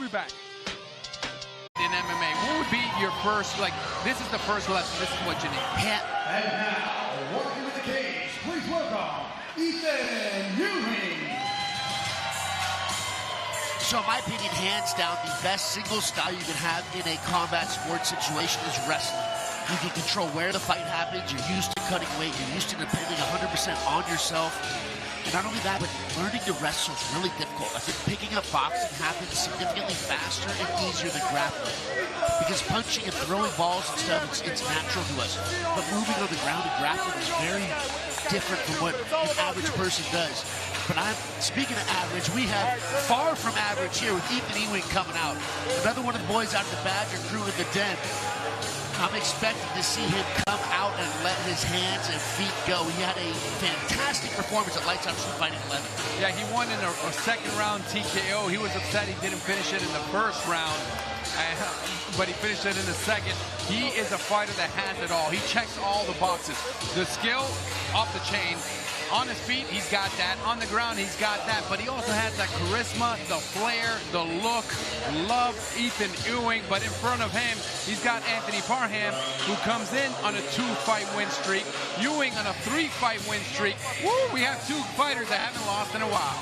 be back. In MMA, what would be your first, like, this is the first lesson, this is what you need? Yeah. And now, walking to the cage, please welcome Eythn Ewing. So in my opinion, hands down, the best single style you can have in a combat sports situation is wrestling. You can control where the fight happens, you're used to cutting weight, you're used to depending 100% on yourself. And not only that, but learning to wrestle is really difficult. I think picking up boxing happens significantly faster and easier than grappling. Because punching and throwing balls and stuff, it's natural to us. But moving on the ground and grappling is very different from what an average person does. But speaking of average, we have far from average here with Eythn Ewing coming out. Another one of the boys out of the Badger crew in the den. I'm expecting to see him come out and let his hands and feet go. He had a fantastic performance at LightsOut Fighting 11. Yeah, he won in a second round TKO. He was upset he didn't finish it in the first round, but he finished it in the second. He is a fighter that has it all. He checks all the boxes. The skill, off the chain. On his feet, he's got that. On the ground, he's got that. But he also has that charisma, the flair, the look. Love Eythn Ewing. But in front of him, he's got Anthony Parham, who comes in on a 2-fight win streak. Ewing on a 3-fight win streak. Woo! We have 2 fighters that haven't lost in a while.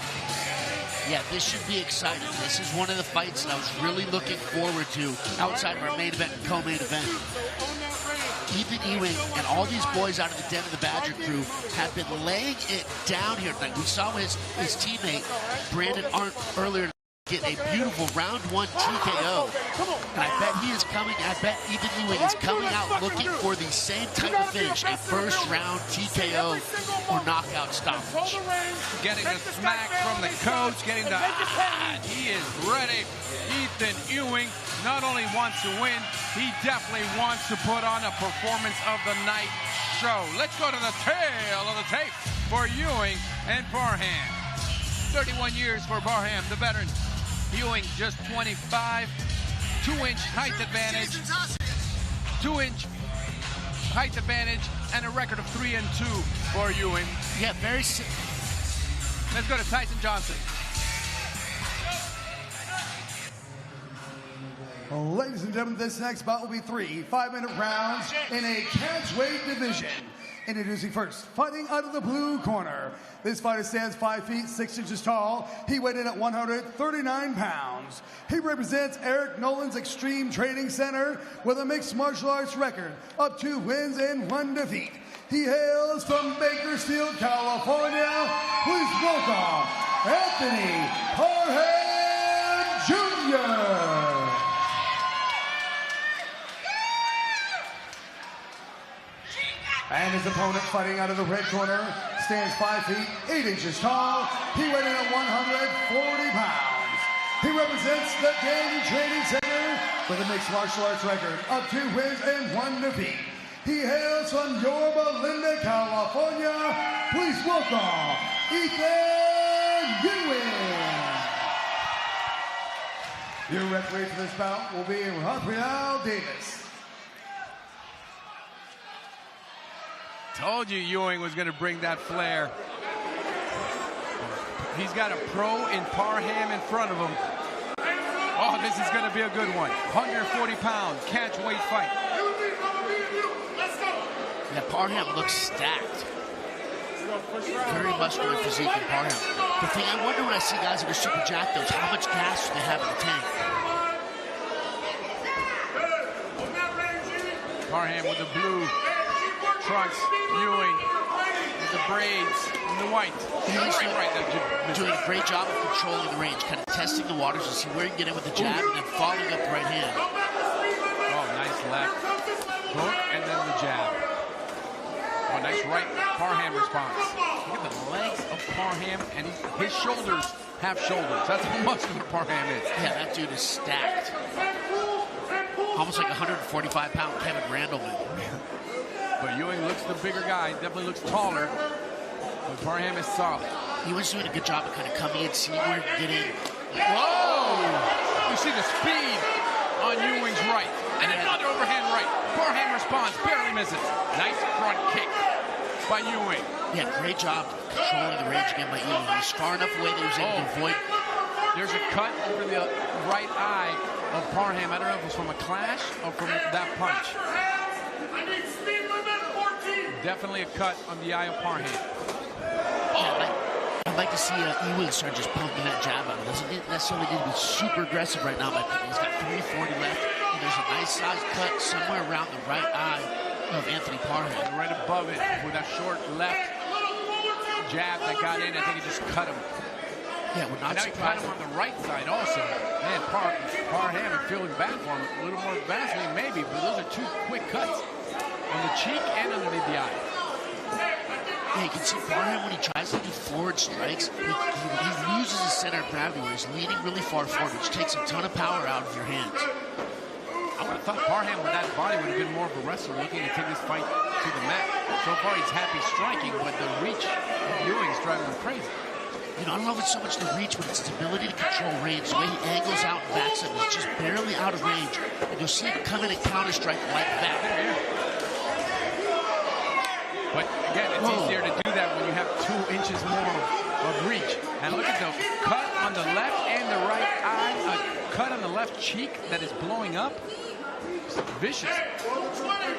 Yeah, this should be exciting. This is one of the fights that I was really looking forward to outside of our main event and co-main event. Eythn Ewing and all these boys out of the den of the Badger crew have been laying it down here tonight. We saw his teammate, Brandon Arndt, earlier get a beautiful round 1 TKO. And I bet he is coming, I bet Eythn Ewing is coming out looking for the same type of finish, a first round TKO or knockout stoppage. Getting the smack from the coach, getting the he is ready. Eythn Ewing not only wants to win, he definitely wants to put on a performance of the night show. Let's go to the tail of the tape for Ewing and Parham. 31 years for Parham, the veteran. Ewing just 25, 2-inch height advantage, 2-inch height advantage, and a record of 3-2 for Ewing. Yeah, very. Let's go to Tyson Johnson. Ladies and gentlemen, this next bout will be 3 5-minute rounds in a catchweight division. Introducing first, fighting out of the blue corner. This fighter stands 5 feet 6 inches tall. He weighed in at 139 pounds. He represents Eric Nolan's Extreme Training Center with a mixed martial arts record of 2 wins and 1 defeat. He hails from Bakersfield, California. Please welcome Anthony Parham Jr. And his opponent, fighting out of the red corner, stands 5 feet 8 inches tall. He weighed in at 140 pounds. He represents the Gang Training Center with a mixed martial arts record of 2 wins and 1 defeat. He hails from Yorba Linda, California. Please welcome Eythn Ewing. Your referee for this bout will be Rafael Davis. Told you Ewing was going to bring that flair. He's got a pro in Parham in front of him. Oh, this is going to be a good one. 140 pounds, catch weight fight. Yeah, Parham looks stacked. Very muscular physique in Parham. The thing I wonder when I see guys that are super jacked though is how much gas do they have in the tank? Parham with the blue trunks, Ewing with the braids and the white. He's doing a great job of controlling the range, kind of testing the waters to see where he can get in with the jab and then following up the right hand. Oh, nice left hook and then the jab. Oh, nice right Parham response. Look at the legs of Parham and his shoulders have shoulders. That's how muscular Parham is. Yeah, that dude is stacked. Almost like 145-pound Kevin Randleman. But Ewing looks the bigger guy, definitely looks taller. But Parham is solid. Ewing's doing a good job of kind of coming in, seeing where he can get in. Whoa! You see the speed on Ewing's right. And another overhand right. Parham responds, barely misses. Nice front kick by Ewing. Yeah, great job controlling the range again by Ewing. He was far enough away that he was able to avoid. There's a cut over the right eye of Parham. I don't know if it's from a clash or from that punch. Definitely a cut on the eye of Parham. I'd like to see Ewing start just pumping that jab out. Doesn't necessarily need to be super aggressive right now, but he's got 340 left. And there's a nice sized cut somewhere around the right eye of Anthony Parham. Right above it with that short left jab that got in. I think it just cut him. Yeah, we're not surprised. Now he cut him on the right side also. Man, Parham is feeling bad for him. A little more Vaseline maybe, but those are two quick cuts on the cheek and underneath the eye. Yeah, you can see Parham when he tries to do forward strikes, he loses his center of gravity where he's leaning really far forward, which takes a ton of power out of your hands. I would have thought Parham with that body would have been more of a wrestler looking to take this fight to the mat. So far he's happy striking, but the reach of Ewing is driving him crazy. You know, I don't know if it's so much the reach, but it's his ability to control range. The way he angles out and backs him is just barely out of range. And you'll see him come in and counter-strike like that. Yeah. But again, it's easier to do that when you have 2 inches more of reach. And look at the cut on the left and the right eye, a cut on the left cheek that is blowing up. It's vicious.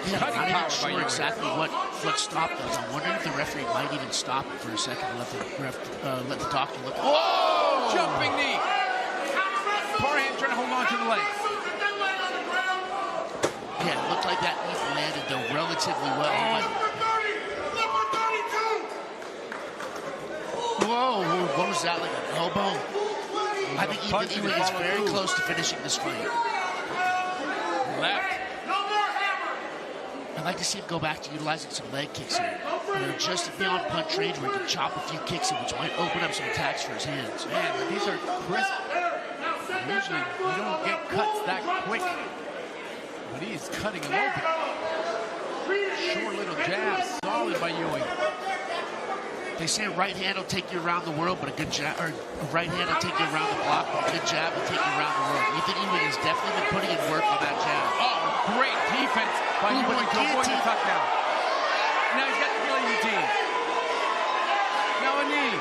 Yeah, I'm not even sure exactly what stopped those. I'm wondering if the referee might even stop it for a second and let the doctor look. Whoa! Jumping knee. Parham trying to hold on to the legs. Yeah, it looked like that knee landed though relatively well. Whoa, what was that, like an elbow? I think Eythn Ewing is very close to finishing this fight. Left. I'd like to see him go back to utilizing some leg kicks here. They're just beyond punch range where he can chop a few kicks in, which might open up some attacks for his hands. Man, but these are crisp. Usually you don't get cuts that quick, but he is cutting him open. Short little jab, solid by Ewing. They say a right hand will take you around the world, but a good jab, or a right hand will take you around the block, but a good jab will take you around the world. Eythn Ewing has definitely been putting in work on that jab. Oh, great defense by Ewing to avoid the touchdown. Now he's got the guillotine. Now a knee.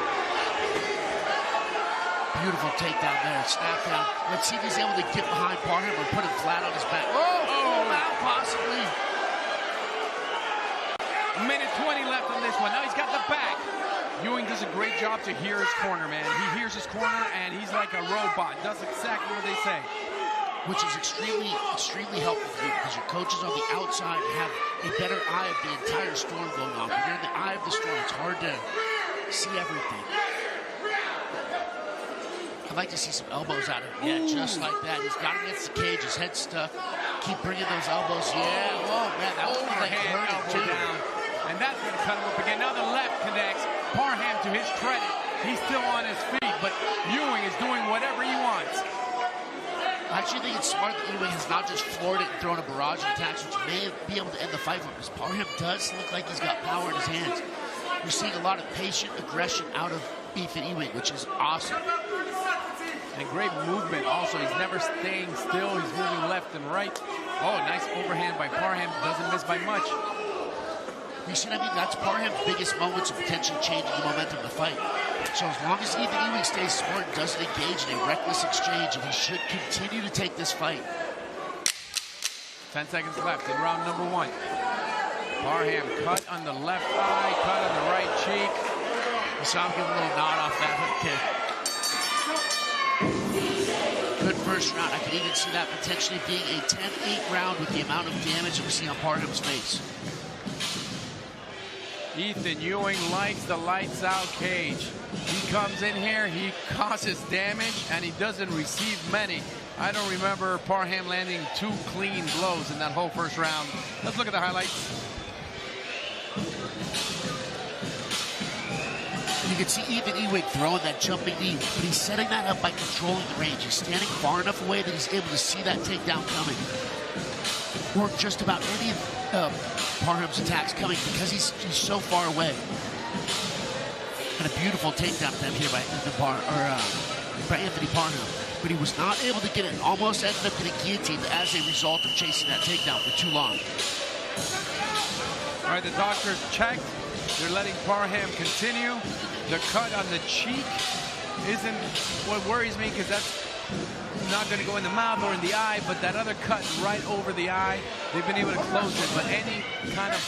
Beautiful takedown there, snap down. Let's see if he's able to get behind Parham or put him flat on his back. Oh, now possibly. A minute 20 left on this one. Now he's got the back. Ewing does a great job to hear his corner, man. He hears his corner, and he's like a robot. Does exactly what they say. Which is extremely helpful for you because your coaches on the outside have a better eye of the entire storm going on. When you're in the eye of the storm, it's hard to see everything. I'd like to see some elbows out of him. Yeah, just like that. He's got him against the cage, his head stuck. Keep bringing those elbows. Yeah, oh man, that was like hurting too. Down. And that's going to cut him up again. Now the left connects. Parham, to his credit, he's still on his feet, but Ewing is doing whatever he wants. I actually think it's smart that Ewing has not just floored it and thrown a barrage of attacks, which may be able to end the fight for him, because Parham does look like he's got power in his hands. You're seeing a lot of patient aggression out of Eythn Ewing, which is awesome. And great movement also. He's never staying still. He's moving left and right. Oh, nice overhand by Parham. Doesn't miss by much. You see what I mean? That's Parham's biggest moments of potentially changing the momentum of the fight. So as long as Eythn Ewing stays smart and doesn't engage in a reckless exchange, and he should continue to take this fight. 10 seconds left in round number 1. Parham cut on the left eye, cut on the right cheek. You saw him give a little nod off that hook kick. Good first round. I could even see that potentially being a 10-8 round with the amount of damage that we see on Parham's face. Eythn Ewing likes the lights out cage. He comes in here, he causes damage, and he doesn't receive many. I don't remember Parham landing 2 clean blows in that whole first round. Let's look at the highlights. You can see Eythn Ewing throwing that jumping knee, but he's setting that up by controlling the range. He's standing far enough away that he's able to see that takedown coming. Or just about any of Parham's attacks coming because he's so far away. And a beautiful takedown attempt here by Anthony Parham. But he was not able to get it and almost ended up getting guillotined as a result of chasing that takedown for too long. All right, the doctors checked. They're letting Parham continue. The cut on the cheek isn't what worries me, because that's not going to go in the mouth or in the eye, but that other cut right over the eye, they've been able to close it. But any kind of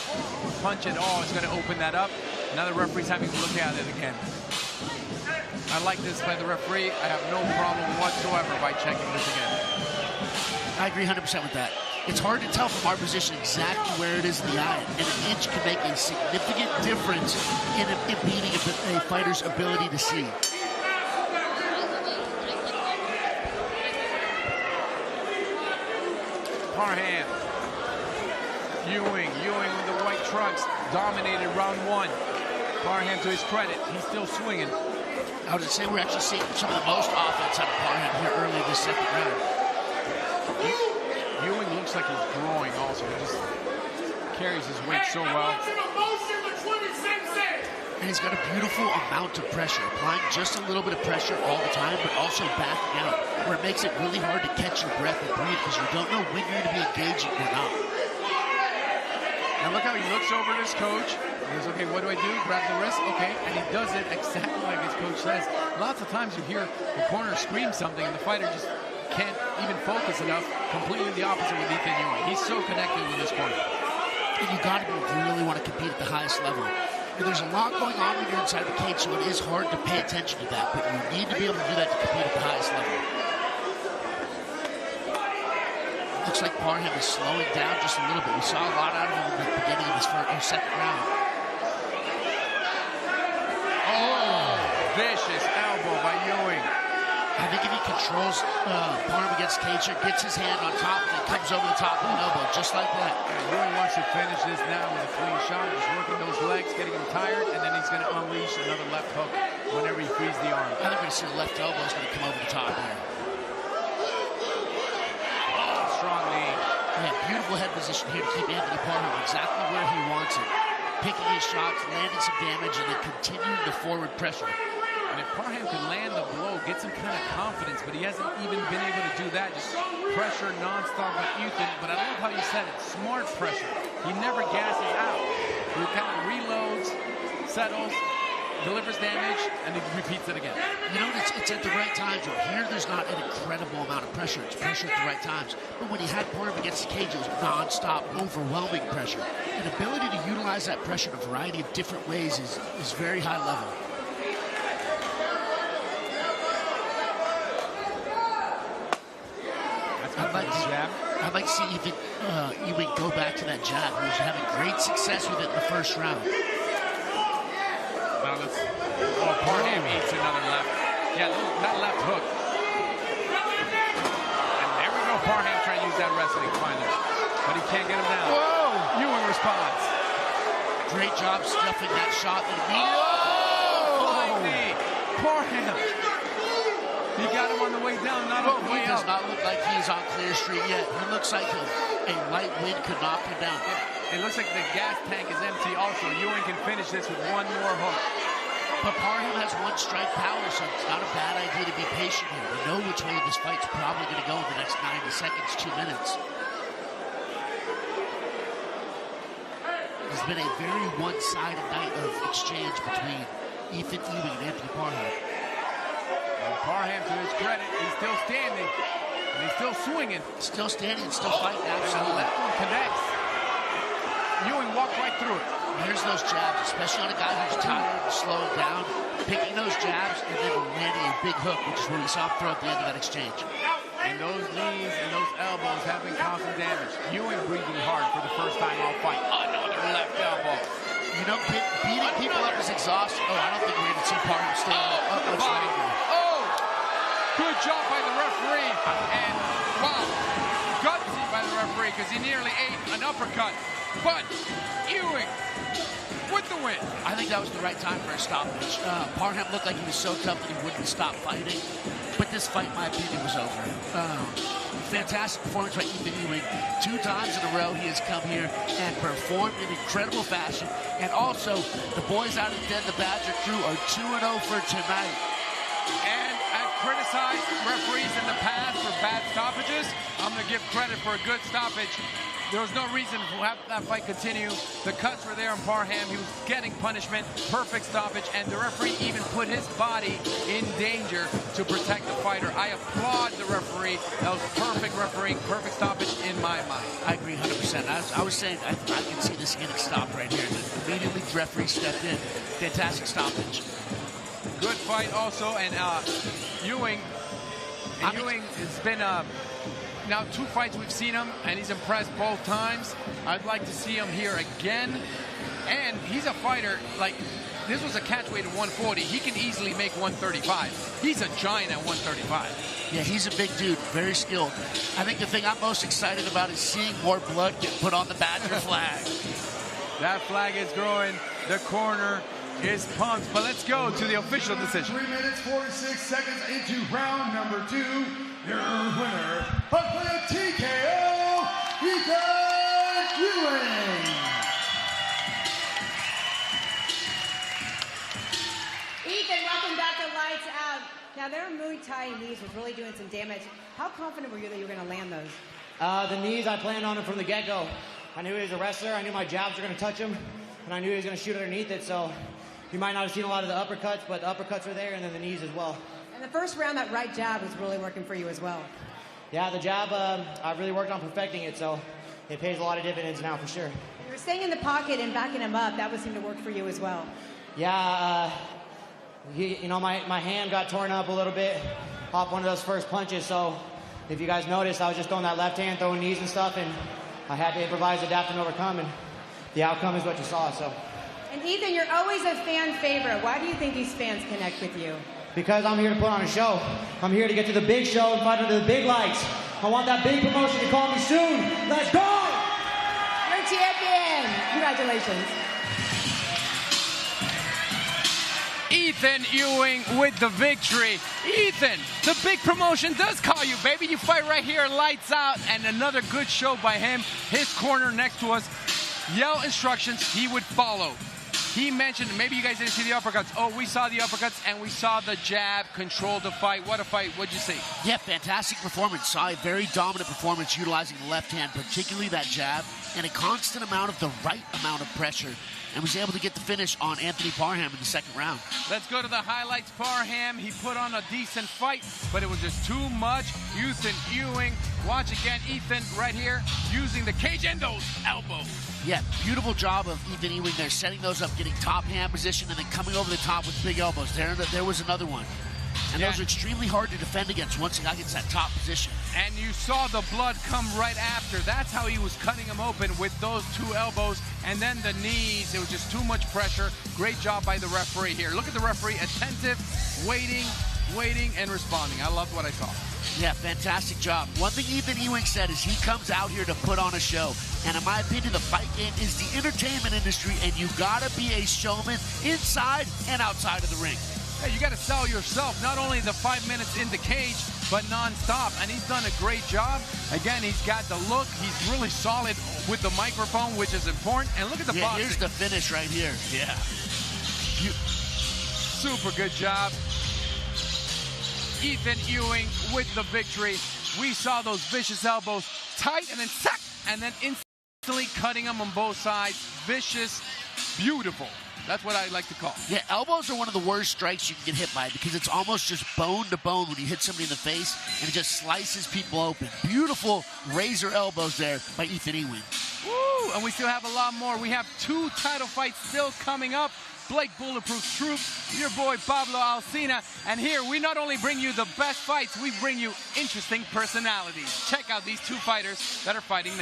punch at all is going to open that up. Now the referee's having to look at it again. I like this by the referee. I have no problem whatsoever by checking this again. I agree 100% with that. It's hard to tell from our position exactly where it is in the eye, and an inch can make a significant difference in impeding a fighter's ability to see. Parham. Ewing with the white trunks, dominated round one. Parham, to his credit, he's still swinging. I would say we're actually seeing some of the most offense out of Parham here early in the second round. Ewing looks like he's growing also. He just carries his weight so well. And he's got a beautiful amount of pressure, applying just a little bit of pressure all the time, but also backing out, where it makes it really hard to catch your breath and breathe because you don't know when you're going to be engaging or not. Now look how he looks over at his coach. He goes, okay, what do I do? Grab the wrist? Okay, and he does it exactly like his coach says. Lots of times you hear the corner scream something and the fighter just can't even focus enough. Completely the opposite with Eythn Ewing. He's so connected with his corner. And you got to be if you really want to compete at the highest level. And there's a lot going on when you're inside the cage, so it is hard to pay attention to that, but you need to be able to do that to compete at the highest level. Looks like Parham is slowing down just a little bit. We saw a lot out of him in the beginning of his second round. Oh, vicious elbow by Ewing. I think if he controls Parham against cage here, gets his hand on top, and comes over the top of the elbow, just like that. Yeah, Ewing wants to finish this now with a clean shot, just working those legs, getting him tired, and then he's going to unleash another left hook whenever he frees the arm. I think we're going to see the left elbow is going to come over the top here. Strong knee. Yeah, beautiful head position here to keep Anthony Parham exactly where he wants it. Picking his shots, landing some damage, and then continuing the forward pressure. And if Parham can land the blow, get some kind of confidence, but he hasn't even been able to do that. Just pressure nonstop with Eythn. But I love how you said it, smart pressure. He never gasses out. He kind of reloads, settles, delivers damage, and he repeats it again. You know, it's at the right times. Here, there's not an incredible amount of pressure. It's pressure at the right times. But when he had Parham against the cage, it was non-stop, overwhelming pressure. An ability to utilize that pressure in a variety of different ways is very high level. I'd like to see Ewing go back to that jab. He was having great success with it in the first round. Now Parham eats another left. Yeah, that left hook. And there we go. Parham trying to use that wrestling finally. But he can't get him down. Whoa! Ewing responds. Great job stuffing that shot. Flying knee. Parham. He got him on the way down, not on the way up. He does up. not look like he's on clear street yet. He looks like a light wind could knock him down. It looks like the gas tank is empty also. Ewing can finish this with one more hook. But Parham has one strike power, so it's not a bad idea to be patient here. We know which way this fight's probably going to go in the next 90 seconds, 2 minutes. It's been a very one-sided night of exchange between Eythn Ewing and Anthony Parham. And Parham, to his credit, he's still standing. And he's still swinging. Still standing and still fighting, absolutely. Left one connects. Ewing walked right through it. Here's those jabs, especially on a guy who's tired and slowing down, picking those jabs and then landing a big hook, which is what we saw him throw at the end of that exchange. And those knees and those elbows have been causing damage. Ewing breathing hard for the first time all fight. Another left elbow. You know, beating people up is exhausting. Oh, I don't think we're going to see Parham stay up much longer. Oh! Good job by the referee. And, wow, gutsy by the referee because he nearly ate an uppercut. But Ewing with the win. I think that was the right time for a stoppage. Parham looked like he was so tough that he wouldn't stop fighting. But this fight, in my opinion, was over. Fantastic performance by Eythn Ewing. 2 times in a row he has come here and performed in incredible fashion. And also, the boys out of the Den, the Badger crew, are 2-0 for tonight. And I've criticized referees in the past for bad stoppages. I'm going to give credit for a good stoppage. there was no reason to have that fight continue. The cuts were there on Parham. He was getting punishment, perfect stoppage, and the referee even put his body in danger to protect the fighter. I applaud the referee. That was perfect refereeing, perfect stoppage in my mind. I agree 100%. I was saying I can see this getting stopped right here. Immediately the referee stepped in. Fantastic stoppage. Good fight also, and Ewing. And Ewing has been now 2 fights we've seen him, and he's impressed both times. I'd like to see him here again. And he's a fighter, like, this was a catch weight of 140. He can easily make 135. He's a giant at 135. Yeah, he's a big dude, very skilled. I think the thing I'm most excited about is seeing more blood get put on the Badger flag. That flag is growing. The corner is pumped. But let's go to the official decision. 3 minutes, 46 seconds into round number 2. Your winner, by TKO, Ewing. Eythn, welcome back to Lights Out. Now, their Muay Thai knees was really doing some damage. How confident were you that you were going to land those? The knees, I planned on him from the get-go. I knew he was a wrestler. I knew my jabs were going to touch him, and I knew he was going to shoot underneath it. So you might not have seen a lot of the uppercuts, but the uppercuts are there, and then the knees as well. And the first round, that right jab was really working for you as well. Yeah, the jab, I really worked on perfecting it, so it pays a lot of dividends now for sure. You were staying in the pocket and backing him up. That would seem to work for you as well. Yeah, you know, my hand got torn up a little bit off one of those first punches, so if you guys noticed, I was just throwing that left hand, throwing knees and stuff, and I had to improvise, adapt, and overcome, and the outcome is what you saw. So. And Eythn, you're always a fan favorite. Why do you think these fans connect with you? Because I'm here to put on a show. I'm here to get to the big show and fight under the big lights. I want that big promotion to call me soon. Let's go! You're champion. Congratulations. Eythn Ewing with the victory. Eythn, the big promotion does call you, baby. You fight right here, Lights Out, and another good show by him. His corner next to us. Yell instructions, he would follow. He mentioned, maybe you guys didn't see the uppercuts. Oh, we saw the uppercuts, and we saw the jab control the fight. What a fight. What'd you see? Yeah, fantastic performance. Saw a very dominant performance utilizing the left hand, particularly that jab, and a constant amount of the right amount of pressure, and was able to get the finish on Anthony Parham in the second round. Let's go to the highlights. Parham, he put on a decent fight, but it was just too much. Eythn Ewing, watch again, Eythn right here, using the cage and those elbows. Yeah, beautiful job of Eythn Ewing there, setting those up, getting top hand position, and then coming over the top with big elbows. There was another one. And those are extremely hard to defend against once he got against that top position. And you saw the blood come right after. That's how he was cutting him open, with those 2 elbows and then the knees. It was just too much pressure. Great job by the referee here. Look at the referee, attentive, waiting, and responding. I loved what I saw. Yeah, fantastic job. One thing Eythn Ewing said is he comes out here to put on a show. And in my opinion, the fight game is the entertainment industry, and you gotta be a showman inside and outside of the ring. Hey, you got to sell yourself, not only the 5 minutes in the cage, but non-stop. And he's done a great job. Again, he's got the look. He's really solid with the microphone, which is important. And look at the boxing. Here's the finish right here. Yeah. Super good job. Eythn Ewing with the victory. We saw those vicious elbows tight and then sack, and then instantly cutting them on both sides. Vicious, beautiful. That's what I like to call. Yeah, elbows are one of the worst strikes you can get hit by because it's almost just bone to bone when you hit somebody in the face, and it just slices people open. Beautiful razor elbows there by Eythn Ewing. Woo! And we still have a lot more. We have 2 title fights still coming up. Blake Bulletproof Troop, your boy Pablo Alcina. And here we not only bring you the best fights, we bring you interesting personalities. Check out these 2 fighters that are fighting now.